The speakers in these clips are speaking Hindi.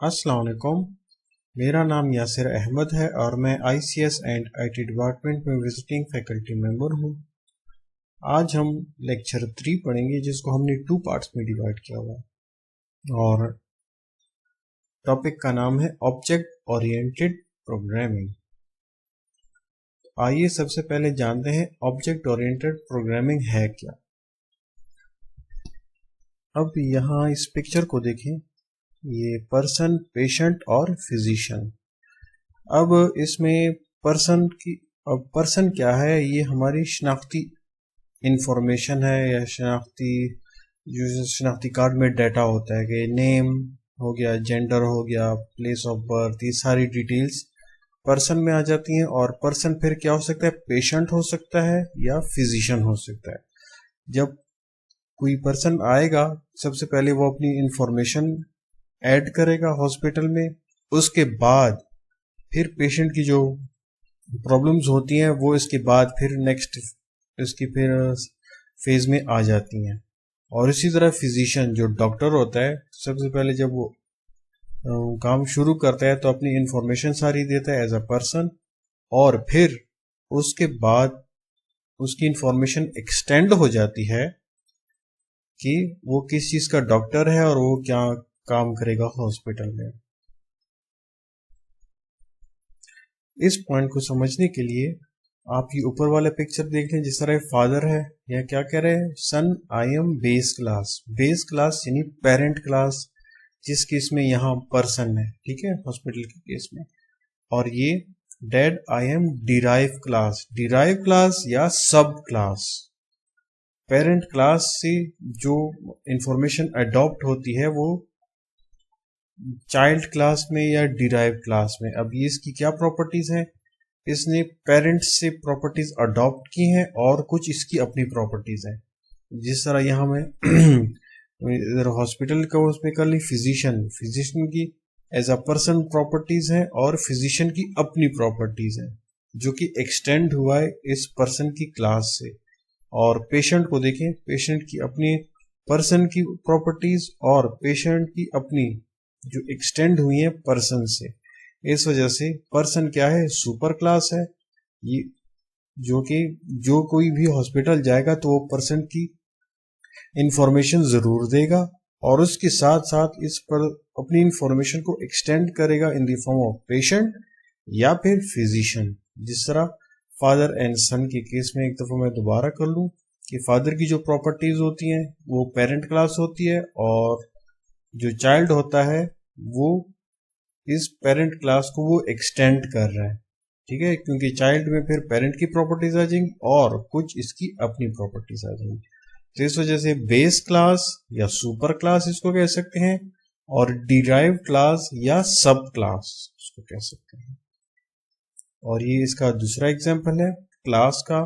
अस्सलाम वालेकुम। मेरा नाम यासिर अहमद है और मैं ICS एंड IT डिपार्टमेंट में विजिटिंग फैकल्टी मेंबर हूँ। आज हम लेक्चर 3 पढ़ेंगे जिसको हमने 2 पार्ट्स में डिवाइड किया हुआ है और टॉपिक का नाम है ऑब्जेक्ट ओरिएंटेड प्रोग्रामिंग। आइए सबसे पहले जानते हैं ऑब्जेक्ट ओरिएंटेड प्रोग्रामिंग है क्या। अब यहाँ इस पिक्चर को देखें, ये पर्सन, पेशेंट और फिजिशियन। अब इसमें पर्सन क्या है, ये हमारी शनाख्ती इंफॉर्मेशन है या शनाख्ती कार्ड में डाटा होता है कि नेम हो गया, जेंडर हो गया, प्लेस ऑफ बर्थ, ये सारी डिटेल्स पर्सन में आ जाती हैं। और पर्सन फिर क्या हो सकता है, पेशेंट हो सकता है या फिजिशियन हो सकता है। जब कोई पर्सन आएगा सबसे पहले वो अपनी इंफॉर्मेशन ऐड करेगा हॉस्पिटल में, उसके बाद फिर पेशेंट की जो प्रॉब्लम्स होती हैं वो इसके बाद फिर नेक्स्ट इसकी फिर फेज में आ जाती हैं। और इसी तरह फिजिशियन जो डॉक्टर होता है, सबसे पहले जब वो काम शुरू करता है तो अपनी इंफॉर्मेशन सारी देता है एज अ पर्सन, और फिर उसके बाद उसकी इंफॉर्मेशन एक्सटेंड हो जाती है कि वो किस चीज का डॉक्टर है और वो क्या काम करेगा हॉस्पिटल में। इस पॉइंट को समझने के लिए आप ये ऊपर वाला पिक्चर देख लें। जिस तरह फादर है, या क्या कह रहे हैं, son I am base class. Base class यानी पेरेंट क्लास, जिस केस में यहाँ पर्सन है, ठीक है, हॉस्पिटल के केस में। और ये dad I am derive class. Derive class या सब क्लास, पेरेंट क्लास से जो इंफॉर्मेशन अडॉप्ट होती है वो चाइल्ड क्लास में या डिराइव क्लास में। अब ये इसकी क्या प्रॉपर्टीज हैं, इसने पेरेंट्स से प्रॉपर्टीज अडॉप्ट की हैं और कुछ इसकी अपनी प्रॉपर्टीज हैं। जिस तरह यहाँ में इधर हॉस्पिटल का उसमें कर ली, फिजिशियन की एज अ पर्सन प्रॉपर्टीज हैं और फिजिशियन की अपनी प्रॉपर्टीज हैं जो कि एक्सटेंड हुआ है इस पर्सन की क्लास से। और पेशेंट को देखें, पेशेंट की अपनी पर्सन की प्रॉपर्टीज और पेशेंट की अपनी जो एक्सटेंड हुई है पर्सन से। इस वजह से पर्सन क्या है, सुपर क्लास है ये, जो कि जो कोई भी हॉस्पिटल जाएगा तो वो पर्सन की इंफॉर्मेशन जरूर देगा और उसके साथ साथ इस पर अपनी इंफॉर्मेशन को एक्सटेंड करेगा in the form of patient या फिर फिजिशियन। जिस तरह फादर एंड सन के केस में, एक दफा मैं दोबारा कर लूं कि फादर की जो प्रॉपर्टीज होती हैं वो पेरेंट क्लास होती है और जो चाइल्ड होता है वो इस पेरेंट क्लास को वो एक्सटेंड कर रहा है, ठीक है, क्योंकि चाइल्ड में फिर पेरेंट की प्रॉपर्टीज आ जाएंगी और कुछ इसकी अपनी प्रॉपर्टीज आ जाएंगी। तो इस वजह से बेस क्लास या सुपर क्लास इसको कह सकते हैं और डिराइव क्लास या सब क्लास इसको कह सकते हैं। और ये इसका दूसरा एग्जांपल है क्लास का,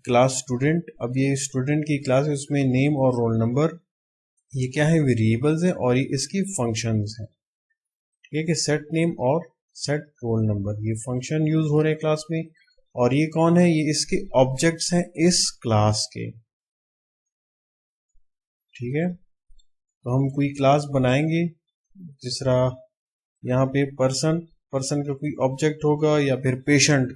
क्लास स्टूडेंट। अब ये स्टूडेंट की क्लास है, उसमें नेम और रोल नंबर ये क्या है, वेरिएबल्स हैं और ये इसकी फंक्शंस हैं, ठीक है, कि सेट नेम और सेट रोल नंबर ये फंक्शन यूज हो रहे हैं क्लास में। और ये कौन है, ये इसके ऑब्जेक्ट्स हैं इस क्लास के, ठीक है। तो हम कोई क्लास बनाएंगे, जिस तरह यहाँ पे पर्सन का कोई ऑब्जेक्ट होगा या फिर पेशेंट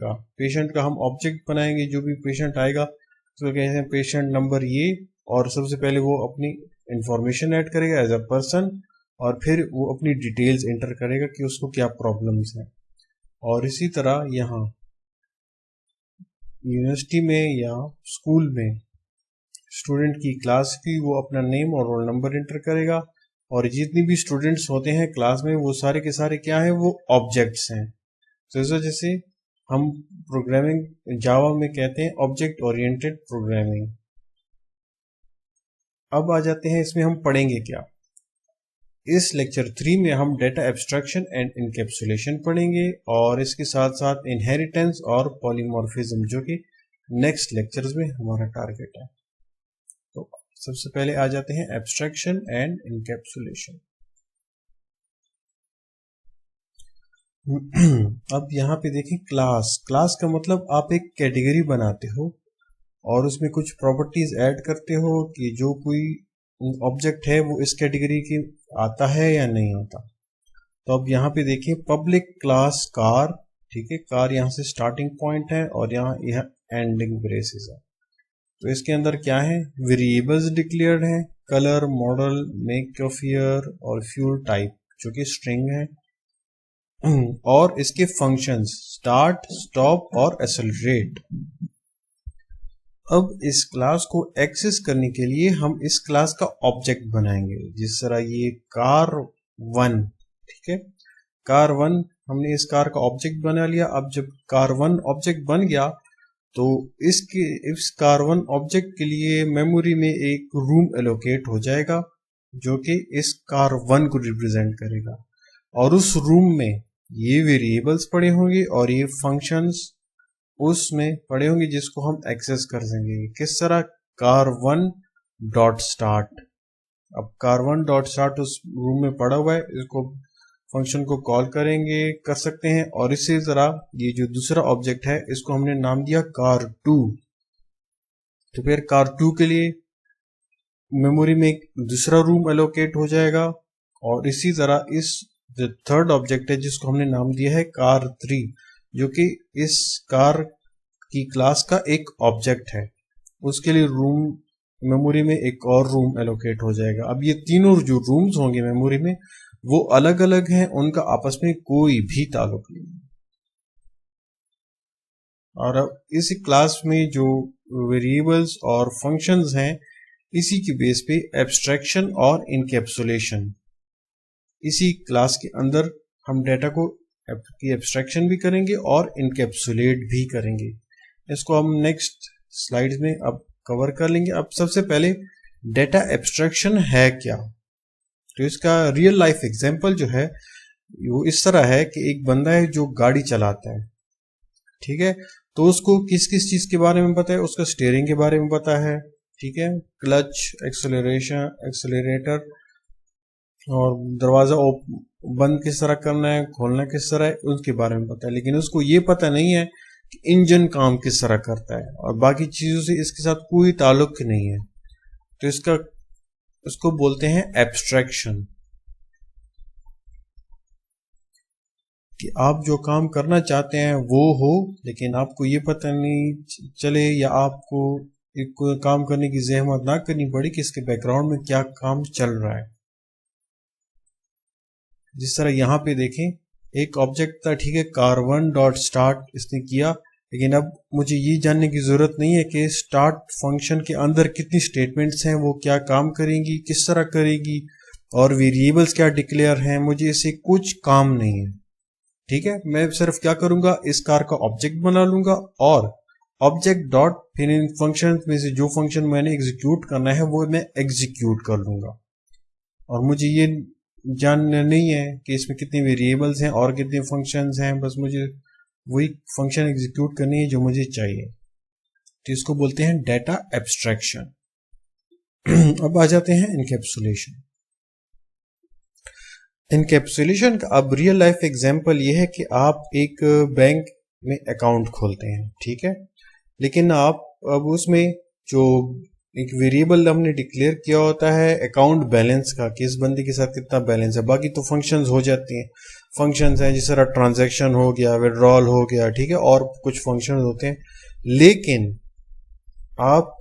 का हम ऑब्जेक्ट बनाएंगे। जो भी पेशेंट आएगा तो कहते हैं पेशेंट नंबर ये, और सबसे पहले वो अपनी इंफॉर्मेशन ऐड करेगा एज अ पर्सन और फिर वो अपनी डिटेल्स एंटर करेगा कि उसको क्या प्रॉब्लम्स हैं। और इसी तरह यहाँ यूनिवर्सिटी में या स्कूल में स्टूडेंट की क्लास की वो अपना नेम और रोल नंबर एंटर करेगा और जितनी भी स्टूडेंट्स होते हैं क्लास में वो सारे के सारे क्या है, वो ऑब्जेक्ट्स हैं। तो इस वजह से हम प्रोग्रामिंग जावा में कहते हैं ऑब्जेक्ट ओरिएंटेड प्रोग्रामिंग। अब आ जाते हैं इसमें हम पढ़ेंगे क्या। इस लेक्चर 3 में हम डेटा एब्स्ट्रैक्शन एंड इनकैप्सुलेशन पढ़ेंगे और इसके साथ साथ इनहेरिटेंस और पॉलीमॉर्फिज्म, जो कि नेक्स्ट लेक्चर्स में हमारा टारगेट है। तो सबसे पहले आ जाते हैं एब्स्ट्रैक्शन एंड इनकैप्सुलेशन। अब यहाँ पे देखें क्लास का मतलब आप एक कैटेगरी बनाते हो और उसमें कुछ प्रॉपर्टीज ऐड करते हो कि जो कोई ऑब्जेक्ट है वो इस कैटेगरी की आता है या नहीं आता। तो अब यहाँ पे देखिए पब्लिक क्लास कार, ठीक है, कार यहाँ से स्टार्टिंग पॉइंट है और यहाँ यह एंडिंग ब्रेसेस है। तो इसके अंदर क्या है, वेरिएबल्स डिक्लेयर्ड है, colour, model, make of year और फ्यूल टाइप जो कि स्ट्रिंग है, और इसके फंक्शंस स्टार्ट, स्टॉप और एक्सेलरेट। अब इस क्लास को एक्सेस करने के लिए हम इस क्लास का ऑब्जेक्ट बनाएंगे, जिस तरह ये car1, ठीक है, car1 हमने इस कार का ऑब्जेक्ट बना लिया। अब जब car1 ऑब्जेक्ट बन गया तो इस car1 ऑब्जेक्ट के लिए मेमोरी में एक रूम एलोकेट हो जाएगा जो कि इस car1 को रिप्रेजेंट करेगा, और उस रूम में ये वेरिएबल्स पड़े होंगे और ये फंक्शंस उसमें पड़े होंगे जिसको हम एक्सेस कर देंगे। किस तरह, car1 डॉट स्टार्ट। अब car1 डॉट स्टार्ट उस रूम में पड़ा हुआ है, इसको फंक्शन को कॉल करेंगे, कर सकते हैं। और इसी तरह ये जो दूसरा ऑब्जेक्ट है इसको हमने नाम दिया car2, तो फिर car2 के लिए मेमोरी में एक दूसरा रूम एलोकेट हो जाएगा। और इसी तरह इस जो थर्ड ऑब्जेक्ट है जिसको हमने नाम दिया है car3, जो कि इस कार की क्लास का एक ऑब्जेक्ट है, उसके लिए रूम मेमोरी में एक और रूम एलोकेट हो जाएगा। अब ये तीनों जो रूम्स होंगे मेमोरी में वो अलग अलग हैं, उनका आपस में कोई भी ताल्लुक नहीं है। और अब इस क्लास में जो वेरिएबल्स और फंक्शंस हैं इसी के बेस पे एब्स्ट्रैक्शन और इनकैप्सुलेशन, इसी क्लास के अंदर हम डेटा को की एब्स्ट्रैक्शन भी करेंगे और इनकैप्सुलेट भी करेंगे। इसको हम नेक्स्ट स्लाइड्स में अब कवर कर लेंगे। अब सबसे पहले डेटा एब्स्ट्रैक्शन है क्या, तो इसका रियल लाइफ एग्जांपल जो है वो इस तरह है कि एक बंदा है जो गाड़ी चलाता है, ठीक है, तो उसको किस किस चीज के बारे में पता है, उसका स्टीयरिंग के बारे में पता है, ठीक है, क्लच, एक्सेलरेटर और दरवाजा बंद किस तरह करना है, खोलना किस तरह है, उसके बारे में पता है। लेकिन उसको ये पता नहीं है कि इंजन काम किस तरह करता है, और बाकी चीजों से इसके साथ कोई ताल्लुक नहीं है। तो उसको बोलते हैं एब्स्ट्रैक्शन, कि आप जो काम करना चाहते हैं वो हो लेकिन आपको ये पता नहीं चले, या आपको एक काम करने की जहमत ना करनी पड़े कि इसके बैकग्राउंड में क्या काम चल रहा है। जिस तरह यहाँ पे देखें एक ऑब्जेक्ट था, ठीक है, car1 डॉट स्टार्ट इसने किया, लेकिन अब मुझे ये जानने की जरूरत नहीं है कि स्टार्ट फंक्शन के अंदर कितनी स्टेटमेंट्स हैं, वो क्या काम करेंगी, किस तरह करेगी, और वेरिएबल्स क्या डिक्लेयर हैं, मुझे इससे कुछ काम नहीं है, ठीक है। मैं सिर्फ क्या करूंगा, इस कार का ऑब्जेक्ट बना लूंगा और ऑब्जेक्ट डॉट फिर इन फंक्शन में से जो फंक्शन मैंने एग्जीक्यूट करना है वो मैं एग्जीक्यूट कर लूंगा। और मुझे ये जानना नहीं है कि इसमें कितने वेरिएबल्स हैं और कितने फंक्शंस हैं, बस मुझे वही फंक्शन एग्जीक्यूट करनी है जो मुझे चाहिए। तो इसको बोलते हैं डेटा एब्स्ट्रैक्शन। अब आ जाते हैं इनकैप्सुलेशन। इनकैप्सुलेशन का अब रियल लाइफ एग्जांपल ये है कि आप एक बैंक में अकाउंट खोलते हैं, ठीक है, लेकिन आप अब उसमें जो एक वेरिएबल हमने डिक्लेयर किया होता है अकाउंट बैलेंस का, कि इस बंदे के साथ कितना बैलेंस है, बाकी तो फंक्शंस हो जाती हैं, फंक्शंस हैं जिस तरह ट्रांजैक्शन हो गया, विड्रॉल हो गया, ठीक है, और कुछ फंक्शंस होते हैं। लेकिन आप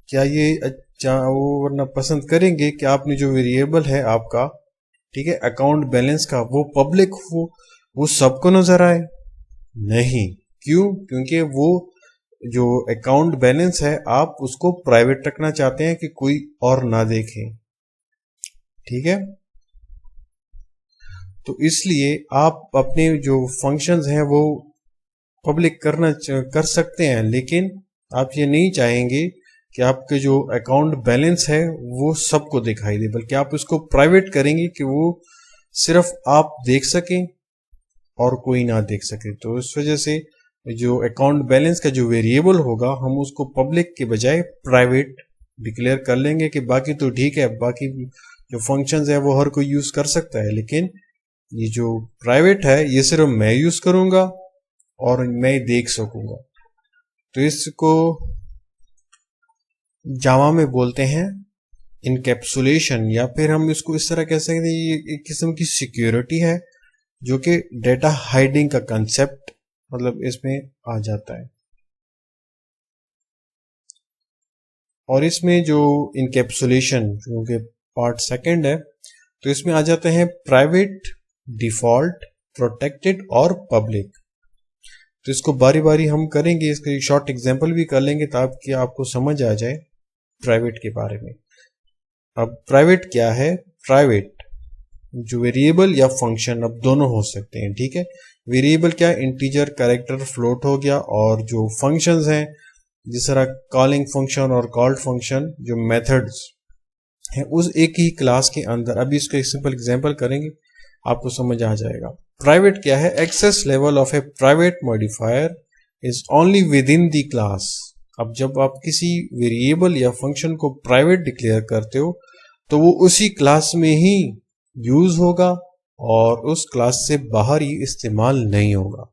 क्या ये वो वरना पसंद करेंगे कि आपने जो वेरिएबल है आपका, ठीक है, अकाउंट बैलेंस का, वो पब्लिक हो, वो सबको नजर आए? नहीं। क्यों? क्योंकि वो जो अकाउंट बैलेंस है आप उसको प्राइवेट रखना चाहते हैं कि कोई और ना देखे, ठीक है। तो इसलिए आप अपने जो फंक्शंस हैं वो पब्लिक कर सकते हैं, लेकिन आप ये नहीं चाहेंगे कि आपके जो अकाउंट बैलेंस है वो सबको दिखाई दे, बल्कि आप उसको प्राइवेट करेंगे कि वो सिर्फ आप देख सकें और कोई ना देख सके। तो इस वजह से जो अकाउंट बैलेंस का जो वेरिएबल होगा हम उसको पब्लिक के बजाय प्राइवेट डिक्लेयर कर लेंगे कि बाकी तो ठीक है, बाकी जो फंक्शंस है वो हर कोई यूज कर सकता है, लेकिन ये जो प्राइवेट है ये सिर्फ मैं यूज करूंगा और मैं देख सकूंगा। तो इसको जावा में बोलते हैं इनकैप्सुलेशन, या फिर हम इसको इस तरह कह सकते हैं ये एक किस्म की सिक्योरिटी है जो कि डेटा हाइडिंग का कंसेप्ट मतलब इसमें आ जाता है। और इसमें जो इनकैप्सुलेशन जो कि पार्ट सेकंड है, तो इसमें आ जाते हैं प्राइवेट, डिफॉल्ट, प्रोटेक्टेड और पब्लिक। तो इसको बारी बारी हम करेंगे, इसका एक शॉर्ट एग्जांपल भी कर लेंगे ताकि आपको समझ आ जाए प्राइवेट के बारे में। अब प्राइवेट क्या है? प्राइवेट जो वेरिएबल या फंक्शन, अब दोनों हो सकते हैं, ठीक है। वेरिएबल क्या? इंटीजर, कैरेक्टर, फ्लोट हो गया। और जो फंक्शंस हैं जिस तरह कॉलिंग फंक्शन और कॉल्ड फंक्शन, जो मेथड्स हैं उस एक ही क्लास के अंदर। अभी इसको एक सिंपल एग्जांपल करेंगे, आपको समझ आ जाएगा। प्राइवेट क्या है? Access level of a private modifier is only within the class. अब जब आप किसी वेरिएबल या फंक्शन को प्राइवेट डिक्लेयर करते हो तो वो उसी क्लास में ही यूज होगा और उस क्लास से बाहर ही इस्तेमाल नहीं होगा,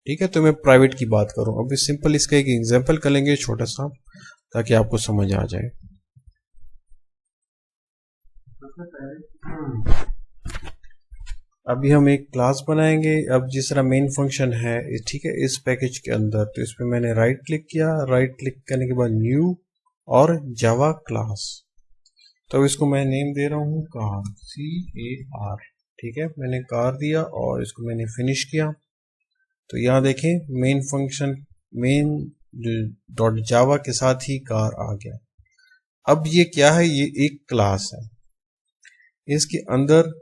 ठीक है। तो मैं प्राइवेट की बात करूं, अभी सिंपल इसका एक एग्जांपल कर लेंगे छोटा सा ताकि आपको समझ आ जाए। अभी हम एक क्लास बनाएंगे। अब जिस तरह मेन फंक्शन है, ठीक है, इस पैकेज के अंदर, तो इस पर मैंने राइट क्लिक किया। राइट क्लिक करने के बाद न्यू और जावा क्लास, तो इसको मैं नेम दे रहा हूँ कार, CAR, ठीक है। मैंने कार दिया और इसको मैंने फिनिश किया। तो यहाँ देखें मेन फंक्शन, मेन डॉट जावा के साथ ही कार आ गया। अब ये क्या है? ये एक क्लास है, इसके अंदर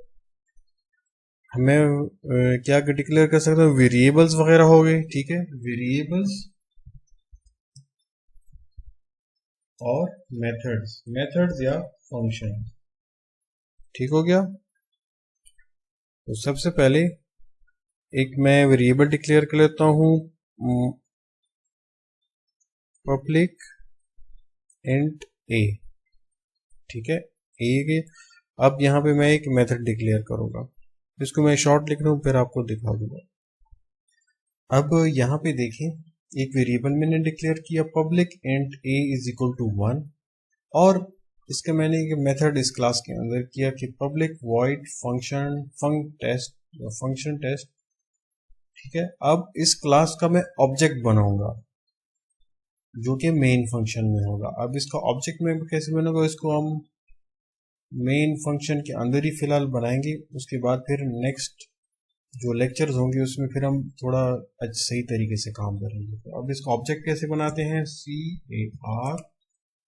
हमें क्या डिक्लेयर कर सकते हैं? वेरिएबल्स वगैरह हो गए, ठीक है, वेरिएबल्स और मेथड्स या फंक्शन, ठीक हो गया। तो सबसे पहले एक मैं वेरिएबल डिक्लेयर कर लेता हूं, पब्लिक इंट ए, ठीक है, ए के। अब यहां पे मैं एक मेथड डिक्लेयर करूंगा, इसको मैं शॉर्ट लिख रहा हूं, फिर आपको दिखा दूंगा। अब यहां पे देखें, एक वेरिएबल मैंने डिक्लेयर किया public int a is equal to 1, और इसका मैंने एक मेथड इस क्लास के अंदर किया कि पब्लिक वॉइड फंक्शन टेस्ट, ठीक है। अब इस क्लास का मैं ऑब्जेक्ट बनाऊंगा जो कि मेन फंक्शन में होगा। अब इसका ऑब्जेक्ट में कैसे बनेगा, इसको हम मेन फंक्शन के अंदर ही फिलहाल बनाएंगे, उसके बाद फिर नेक्स्ट जो लेक्चर्स होंगे उसमें फिर हम थोड़ा सही तरीके से काम करेंगे। तो अब इसका ऑब्जेक्ट कैसे बनाते हैं? CAR,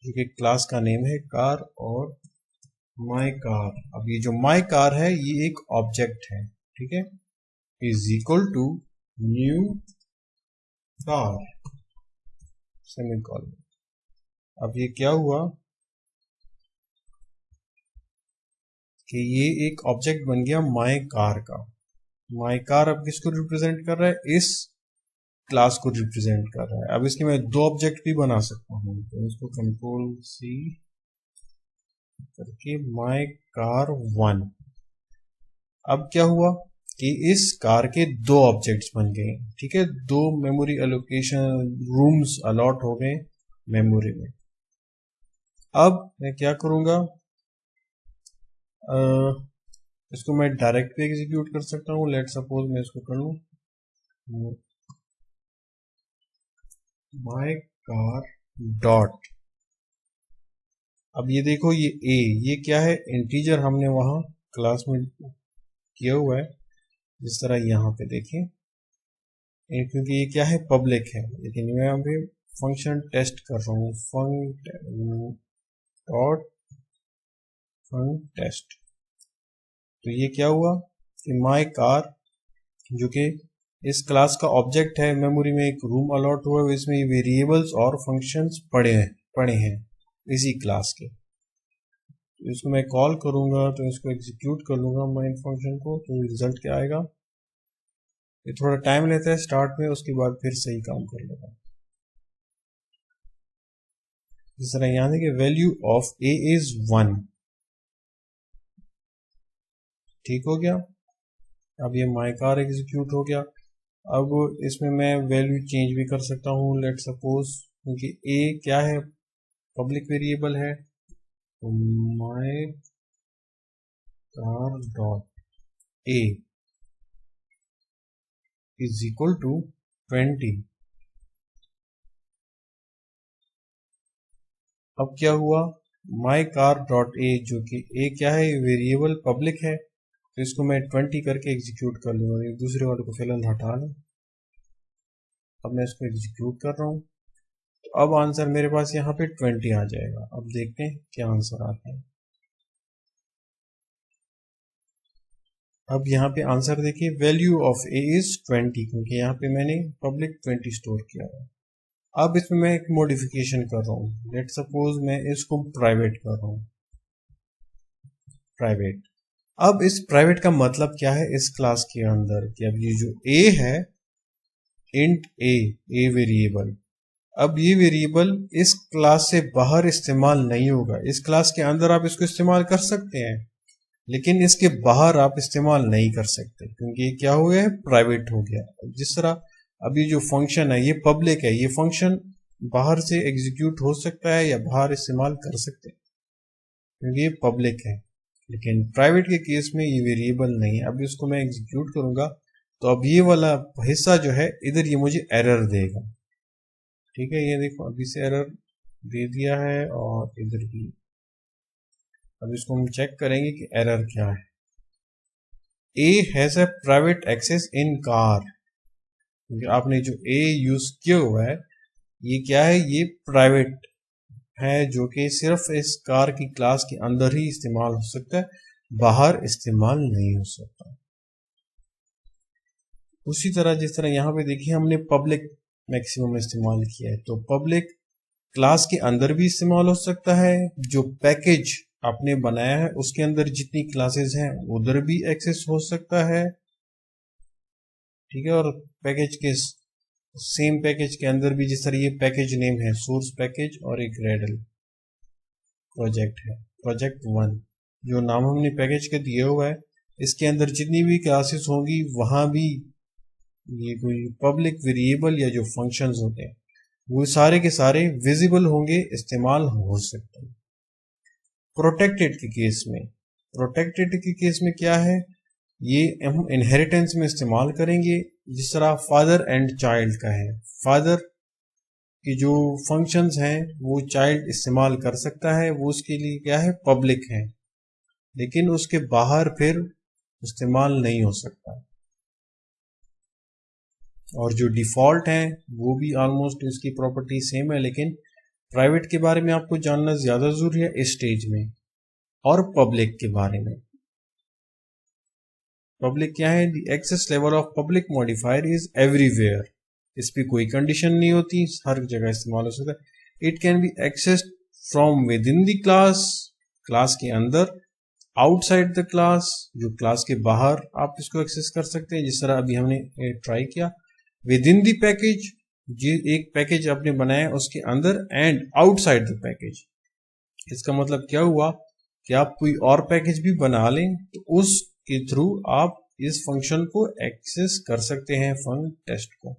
जो कि क्लास का नेम है कार, और माई कार। अब ये जो माई कार है ये एक ऑब्जेक्ट है, ठीक है, is equal to new car, semicolon. अब ये क्या हुआ कि ये एक ऑब्जेक्ट बन गया माई कार का। माई कार अब किसको रिप्रेजेंट कर रहा है? इस क्लास को रिप्रेजेंट कर रहा है। अब इसके मैं दो ऑब्जेक्ट भी बना सकता हूँ, तो इसको कंट्रोल C करके माई कार 1। अब क्या हुआ कि इस कार के दो ऑब्जेक्ट्स बन गए, ठीक है, दो मेमोरी एलोकेशन रूम्स अलॉट हो गए मेमोरी में। अब मैं क्या करूंगा, इसको मैं डायरेक्ट भी एग्जीक्यूट कर सकता हूँ। लेट सपोज मैं इसको कर लूँ माई कार डॉट। अब ये देखो, ये ए, ये क्या है? इंटीजर हमने वहां क्लास में किया हुआ है, जिस तरह यहाँ पे देखें, क्योंकि ये क्या है? पब्लिक है, लेकिन मैं यहाँ पे फंक्शन टेस्ट कर रहा हूँ, फंक डॉट फंक टेस्ट। तो ये क्या हुआ कि माई कार, जो कि इस क्लास का ऑब्जेक्ट है, मेमोरी में एक रूम अलॉट हुआ है, इसमें वेरिएबल्स और फंक्शंस पड़े हैं इसी क्लास के। तो इसको मैं कॉल करूंगा, तो इसको एग्जीक्यूट कर लूंगा माइन फंक्शन को, तो रिजल्ट क्या आएगा? ये थोड़ा टाइम लेता है स्टार्ट में, उसके बाद फिर सही काम कर लेगा। इस तरह यहाँ देखिए, वैल्यू ऑफ ए इज 1, ठीक हो गया। अब ये माई कार एग्जीक्यूट हो गया। अब इसमें मैं वैल्यू चेंज भी कर सकता हूँ। लेट सपोज, क्योंकि ए क्या है? पब्लिक वेरिएबल है, तो my car dot a, is equal to 20। अब क्या हुआ, माई कार डॉट ए, जो कि ए क्या है, वेरिएबल पब्लिक है, तो इसको मैं 20 करके एग्जीक्यूट कर लूंगा। एक दूसरे वाले को फिलहाल हटा लें। अब मैं इसको एग्जीक्यूट कर रहा हूँ, तो अब आंसर मेरे पास यहाँ पे 20 आ जाएगा। अब देखते हैं क्या आंसर आता है। अब यहाँ पे आंसर देखिए, वैल्यू ऑफ ए इज 20, क्योंकि यहाँ पे मैंने पब्लिक 20 स्टोर किया है। अब इसमें मैं एक मॉडिफिकेशन कर रहा हूँ। लेट सपोज मैं इसको प्राइवेट कर रहा हूँ, प्राइवेट। अब इस प्राइवेट का मतलब क्या है इस क्लास के अंदर, कि अब ये जो ए है, इंट ए वेरिएबल, अब ये वेरिएबल इस क्लास से बाहर इस्तेमाल नहीं होगा। इस क्लास के अंदर आप इसको इस्तेमाल कर सकते हैं, लेकिन इसके बाहर आप इस्तेमाल नहीं कर सकते, क्योंकि ये क्या हो गया है, प्राइवेट हो गया। जिस तरह अभी जो फंक्शन है ये पब्लिक है, ये फंक्शन बाहर से एग्जीक्यूट हो सकता है या बाहर इस्तेमाल कर सकते हैं, क्योंकि ये पब्लिक है। लेकिन प्राइवेट के केस में ये वेरिएबल नहीं है। अब इसको मैं एग्जीक्यूट करूंगा, तो अब ये वाला हिस्सा जो है इधर, ये मुझे एरर देगा। ठीक है, ये देखो अभी से एरर दे दिया है, और इधर भी। अब इसको हम चेक करेंगे कि एरर क्या है। A has a private access in car, क्योंकि आपने जो ए यूज किया हुआ है ये क्या है, ये प्राइवेट है, जो कि सिर्फ इस कार की क्लास के अंदर ही इस्तेमाल हो सकता है, बाहर इस्तेमाल नहीं हो सकता। उसी तरह जिस तरह यहाँ पे देखिए हमने पब्लिक मैक्सिमम इस्तेमाल किया है, तो पब्लिक क्लास के अंदर भी इस्तेमाल हो सकता है। जो पैकेज आपने बनाया है उसके अंदर जितनी क्लासेस हैं उधर भी एक्सेस हो सकता है। ठीक है, और पैकेज के सेम पैकेज के अंदर भी, जिस तरह ये पैकेज नेम है सोर्स पैकेज, और एक रेडल प्रोजेक्ट है, प्रोजेक्ट 1, जो नाम हमने पैकेज का दिया हुआ है, इसके अंदर जितनी भी क्लासेस होंगी वहां भी ये कोई पब्लिक वेरिएबल या जो फंक्शंस होते हैं वो सारे के सारे विजिबल होंगे, इस्तेमाल हो सकते हैं। प्रोटेक्टेड के केस में, प्रोटेक्टेड के केस में क्या है, ये हम इनहेरिटेंस में इस्तेमाल करेंगे। जिस तरह फादर एंड चाइल्ड का है, फादर की जो फंक्शंस हैं वो चाइल्ड इस्तेमाल कर सकता है, वो उसके लिए क्या है, पब्लिक है, लेकिन उसके बाहर फिर इस्तेमाल नहीं हो सकता। और जो डिफॉल्ट है वो भी ऑलमोस्ट इसकी प्रॉपर्टी सेम है, लेकिन प्राइवेट के बारे में आपको जानना ज्यादा जरूरी है इस स्टेज में। और पब्लिक के बारे में, पब्लिक क्या है, the access level of public modifier is everywhere. इस पर कोई कंडीशन नहीं होती, हर जगह इस्तेमाल हो सकता है। It can be accessed from with in the class, class के अंदर, आउटसाइड द क्लास, जो क्लास के बाहर आप इसको एक्सेस कर सकते हैं। जिस तरह अभी हमने ट्राई किया, विद इन द पैकेज, जो एक पैकेज आपने बनाया उसके अंदर, एंड आउटसाइड द पैकेज। इसका मतलब क्या हुआ कि आप कोई और पैकेज भी बना लें तो उसके थ्रू आप इस फंक्शन को एक्सेस कर सकते हैं, फंक्शन टेस्ट को।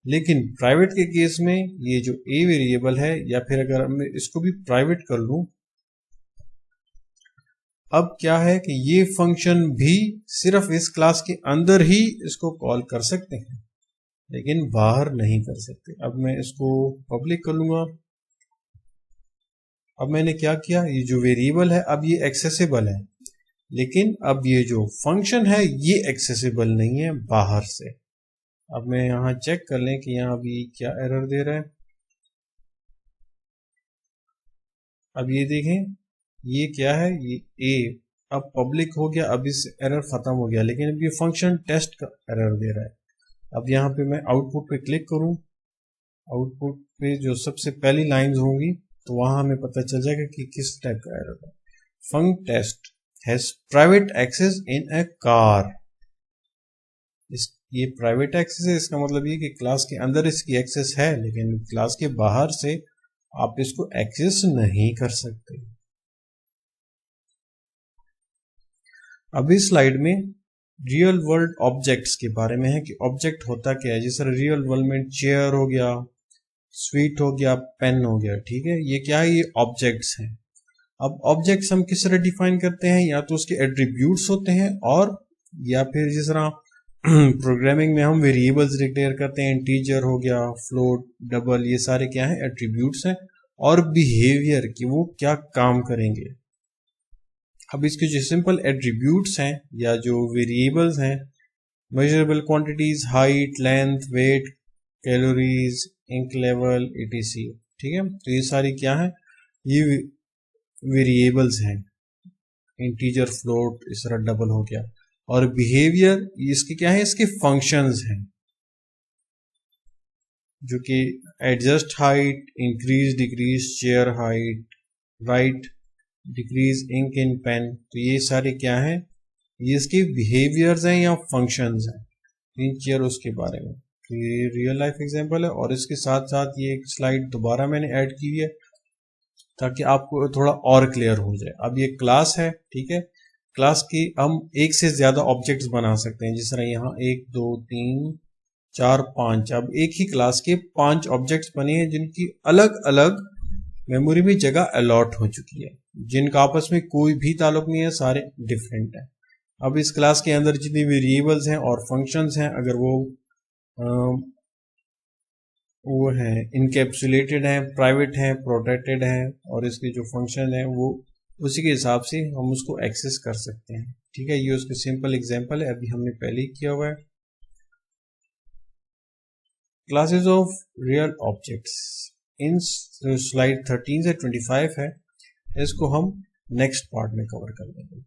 लेकिन प्राइवेट के केस में ये जो ए वेरिएबल है, या फिर अगर मैं इसको भी प्राइवेट कर लूं, अब क्या है कि ये फंक्शन भी सिर्फ इस क्लास के अंदर ही इसको कॉल कर सकते हैं, लेकिन बाहर नहीं कर सकते। अब मैं इसको पब्लिक कर लूंगा। अब मैंने क्या किया, ये जो वेरिएबल है अब ये एक्सेसिबल है, लेकिन अब ये जो फंक्शन है ये एक्सेसिबल नहीं है बाहर से। अब मैं यहां चेक कर लें कि यहां भी क्या एरर दे रहा है। अब ये देखें, ये क्या है, ये ए अब पब्लिक हो गया, अब इस एरर खत्म हो गया, लेकिन अब ये फंक्शन टेस्ट का एरर दे रहा है। अब यहाँ पे मैं आउटपुट पे क्लिक करूं, आउटपुट पे जो सबसे पहली लाइंस होंगी तो वहां हमें पता चल जाएगा कि किस टाइप का एरर है। Func test has private access in a car. ये प्राइवेट एक्सेस है, इसका मतलब ये कि क्लास के अंदर इसकी एक्सेस है, लेकिन क्लास के बाहर से आप इसको एक्सेस नहीं कर सकते। अब इस स्लाइड में रियल वर्ल्ड ऑब्जेक्ट्स के बारे में है कि ऑब्जेक्ट होता क्या है। जैसे रियल वर्ल्ड में चेयर हो गया, स्वीट हो गया, पेन हो गया, ठीक है, ये क्या है, ये ऑब्जेक्ट्स हैं। अब ऑब्जेक्ट्स हम किस तरह डिफाइन करते हैं, या तो उसके एट्रीब्यूट्स होते हैं, और या फिर जिस तरह प्रोग्रामिंग में हम वेरिएबल्स डिक्लेयर करते हैं, इंटीजर हो गया, फ्लोट, डबल, ये सारे क्या हैं, एट्रीब्यूट्स हैं, और बिहेवियर कि वो क्या काम करेंगे। अब इसके जो सिंपल एट्रीब्यूट्स हैं या जो वेरिएबल्स हैं, measurable quantities, height, length, weight, calories, ink level, etc, ठीक है। तो ये सारी क्या है, ये वेरिएबल्स हैं, इंटीजर, फ्लोट, इस तरह डबल हो गया। और बिहेवियर इसके क्या है, इसके फंक्शंस हैं, जो कि adjust height, increase decrease chair height, right decrease ink in pen, तो ये सारे क्या हैं, ये इसके बिहेवियर्स हैं या फंक्शंस हैं इन चेयर्स के बारे में। तो ये रियल लाइफ एग्जांपल है, और इसके साथ साथ ये एक स्लाइड दोबारा मैंने ऐड की है ताकि आपको थोड़ा और क्लियर हो जाए। अब ये क्लास है, ठीक है, क्लास की हम एक से ज्यादा ऑब्जेक्ट्स बना सकते हैं, जिस तरह यहाँ 1 2 3 4 5। अब एक ही क्लास के 5 ऑब्जेक्ट्स बने हैं जिनकी अलग अलग मेमोरी में जगह अलॉट हो चुकी है, जिनका आपस में कोई भी ताल्लुक नहीं है, सारे डिफरेंट है। अब इस क्लास के अंदर जितनी वेरिएबल्स हैं और फंक्शंस हैं, अगर वो हैं इनकैप्सुलेटेड हैं, प्राइवेट हैं, प्रोटेक्टेड हैं, और इसके जो फंक्शन है वो उसी के हिसाब से हम उसको एक्सेस कर सकते हैं, ठीक है। ये उसके सिंपल एग्जांपल है, अभी हमने पहले ही किया हुआ है। Classes of real objects in slide 13 से 25 है, इसको हम नेक्स्ट पार्ट में कवर कर लेंगे।